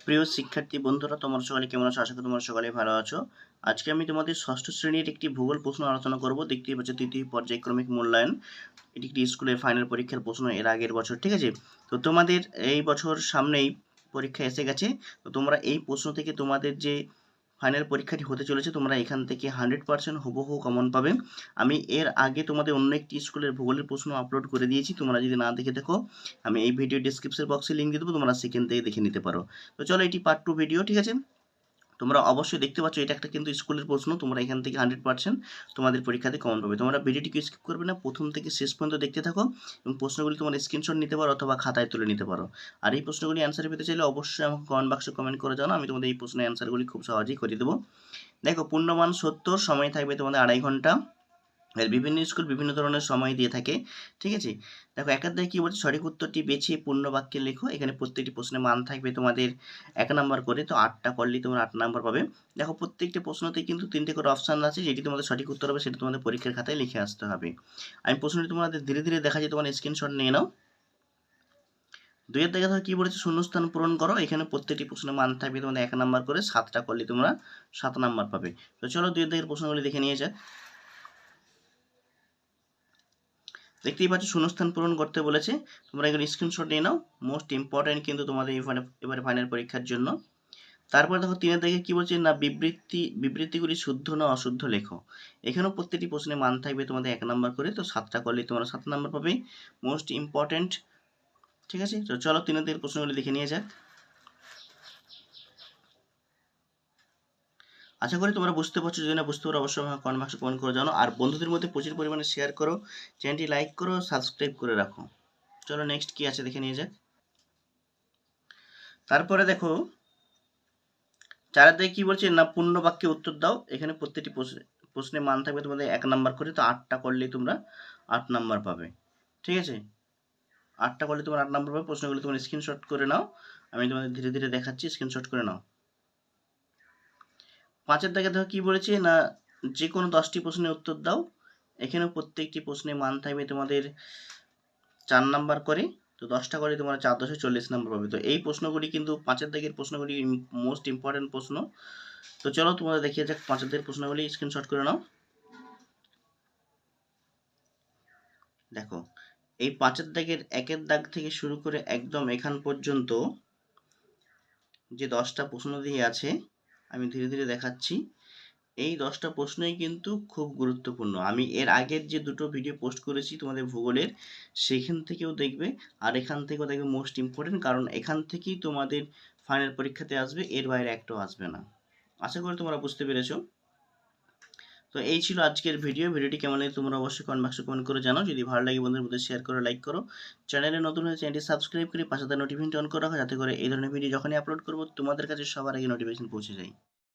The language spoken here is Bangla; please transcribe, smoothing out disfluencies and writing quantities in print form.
প্রিয় শিক্ষার্থী বন্ধুরা, তোমরা সকলে কেমন আছো? আশা করি তোমরা সকলে ভালো আছো। আজকে আমি তোমাদের ষষ্ঠ শ্রেণীর একটি ভূগোল প্রশ্ন আলোচনা করব। দেখতেই পাচ্ছ, তৃতীয় পর্যায়ক্রমিক মূল্যায়ন। এটি একটি স্কুলের ফাইনাল পরীক্ষার প্রশ্ন এর আগের বছর, ঠিক আছে? তো তোমাদের এই বছর সামনেই পরীক্ষা এসে গেছে। তো তোমরা এই প্রশ্ন থেকে তোমাদের যে ফাইনাল পরীক্ষাটি হতে চলেছে, তোমরা এখান থেকে 100% হুবহু কমন পাবে। আমি এর আগে তোমাদের অন্য একটি স্কুলের ভূগোলের প্রশ্ন আপলোড করে দিয়েছি। তোমরা যদি না দেখে দেখো, আমি এই ভিডিও ডিসক্রিপশন বক্সে লিঙ্ক দিয়ে দেবো, তোমরা সেখান থেকে দেখে নিতে পারো। তো চলো, এটি পার্ট 2 ভিডিও, ঠিক আছে? তোমরা অবশ্যই দেখতে পাচ্ছ, এটা একটা কিন্তু স্কুলের প্রশ্ন। তোমরা এখান থেকে 100% তোমাদের পরীক্ষাতে কমন পাবে। তোমরা ভিডিওটিকে স্কিপ করবে না, প্রথম থেকে শেষ পর্যন্ত দেখতে থাকো এবং প্রশ্নগুলি তোমার স্ক্রিনশট নিতে পারো অথবা খাতায় তুলে নিতে পারো। আর এই প্রশ্নগুলি অ্যান্সার পেতে চাইলে অবশ্যই আমাকে কমেন্ট বক্সে কমেন্ট করে জানাও। আমি তোমাদের এই প্রশ্নের অ্যান্সারগুলি খুব সহজেই করে দেবো। দেখো, পূর্ণমান 70, সময় থাকবে তোমাদের 2.5 ঘন্টা। এর বিভিন্ন স্কুল বিভিন্ন ধরনের সময় দিয়ে থাকে, ঠিক আছে? দেখো, একের দাগে কী বলছে, সঠিক উত্তরটি বেছে পূর্ণ বাক্যে লেখো। এখানে প্রত্যেকটি প্রশ্নের মান থাকবে তোমাদের 1 নাম্বার করে, তো 8টা করলেই তোমরা 8 নাম্বার পাবে। দেখো, প্রত্যেকটি প্রশ্নতেই কিন্তু 3টে করে অপশান আছে, যেটি তোমাদের সঠিক উত্তর হবে সেটা তোমাদের পরীক্ষার খাতায় লিখে আসতে হবে। আমি প্রশ্নটি তোমাদের ধীরে ধীরে দেখা যায়, তোমার স্ক্রিনশট নিয়ে নাও। 2 এর দাগে দেখো কী বলেছে, শূন্যস্থান পূরণ করো। এখানে প্রত্যেকটি প্রশ্নের মান থাকবে তোমাদের 1 নাম্বার করে, 7টা করলে তোমরা 7 নাম্বার পাবে। তো চলো 2 এর দাগের প্রশ্নগুলি দেখে নিয়ে যাক। দেখতেই পাচ্ছ, শূন্যস্থান পূরণ করতে বলেছে। তোমরা এগুলো স্ক্রিনশট নিয়ে নাও, মোস্ট ইম্পর্টেন্ট কিন্তু তোমাদের এবারে ফাইনাল পরীক্ষার জন্য। তারপরে দেখো 3 এর দাগে কি বলছে না, বিবৃতিগুলি শুদ্ধ না অশুদ্ধ লেখো। এখানেও প্রত্যেকটি প্রশ্নের মান থাকবে তোমাদের 1 নাম্বার করে, তো 7টা করলে তোমরা 7 নাম্বার পাবে, মোস্ট ইম্পর্টেন্ট, ঠিক আছে? তো চলো 3 এর দাগের প্রশ্নগুলি দেখে নিয়ে যাক। আশা করি তোমরা বুঝতে পারছো। যদি না বুঝতে পারো অবশ্যই আমাকে কমেন্ট বক্সে কমেন্ট করে জানো। আর বন্ধুদের মধ্যে প্রচুর পরিমাণে শেয়ার করো, চ্যানেলটি লাইক করো, সাবস্ক্রাইব করে রাখো। চলো নেক্সট কি আছে দেখে নিয়ে যাক। তারপরে দেখো 4 এর দাগে কি বলছে না, পূর্ণ বাক্যে উত্তর দাও। এখানে প্রত্যেকটি প্রশ্নের মান থাকবে তোমাদের 1 নাম্বার করে, তো 8টা করলেই তোমরা 8 নাম্বার পাবে, ঠিক আছে? 8টা করলে তোমরা 8 নাম্বার পাবে। প্রশ্নগুলো তোমরা স্ক্রিনশট করে নাও, আমি তোমাদের ধীরে ধীরে দেখাচ্ছি, স্ক্রিনশট করে নাও। 5 এর দাগে দেখো কি বলেছে না, যে কোনো 10টি প্রশ্নের উত্তর দাও। এখানেও প্রত্যেকটি প্রশ্নের মান থাকবে তোমাদের 4 নাম্বার করে, তো 10টা করে তোমরা 4 10 40 নাম্বার পাবে। তো এই প্রশ্নগুলি কিন্তু 5 এর দাগের প্রশ্নগুলি মোস্ট ইম্পর্টেন্ট প্রশ্ন। তো চলো তোমাদের দেখিয়ে যাক 5 এর দাগের প্রশ্নগুলি, স্ক্রিনশট করে নাও। দেখো, এই 5 এর দাগের 1 এর দাগ থেকে শুরু করে একদম এখান পর্যন্ত যে 10টা প্রশ্ন দিয়ে আছে, আমি ধীরে ধীরে দেখাচ্ছি। এই 10টা প্রশ্নই কিন্তু খুব গুরুত্বপূর্ণ। আমি এর আগের যে দুটো ভিডিও পোস্ট করেছি তোমাদের ভূগোলের, সেখান থেকেও দেখবে আর এখান থেকেও দেখবে, মোস্ট ইম্পর্টেন্ট, কারণ এখান থেকেই তোমাদের ফাইনাল পরীক্ষাতে আসবে, এর বাইরে একটাও আসবে না। আশা করি তোমরা বুঝতে পেরেছো। তো এই ছিল আজকের ভিডিওটি কেমন লাগে তোমরা অবশ্যই কমেন্ট বক্সে কমেন্ট করে জানাও। যদি ভালো লাগে বন্ধুদের মধ্যে শেয়ার করো, লাইক করো। চ্যানেলে নতুন হলে চ্যানেলটি সাবস্ক্রাইব করে পাশে থাকা নোটিফিকেশন অন করে রাখো, যাতে করে এই ধরনের ভিডিও যখনই আপলোড করবো তোমাদের কাছে সবার আগে নোটিফিকেশন পৌঁছে যায়।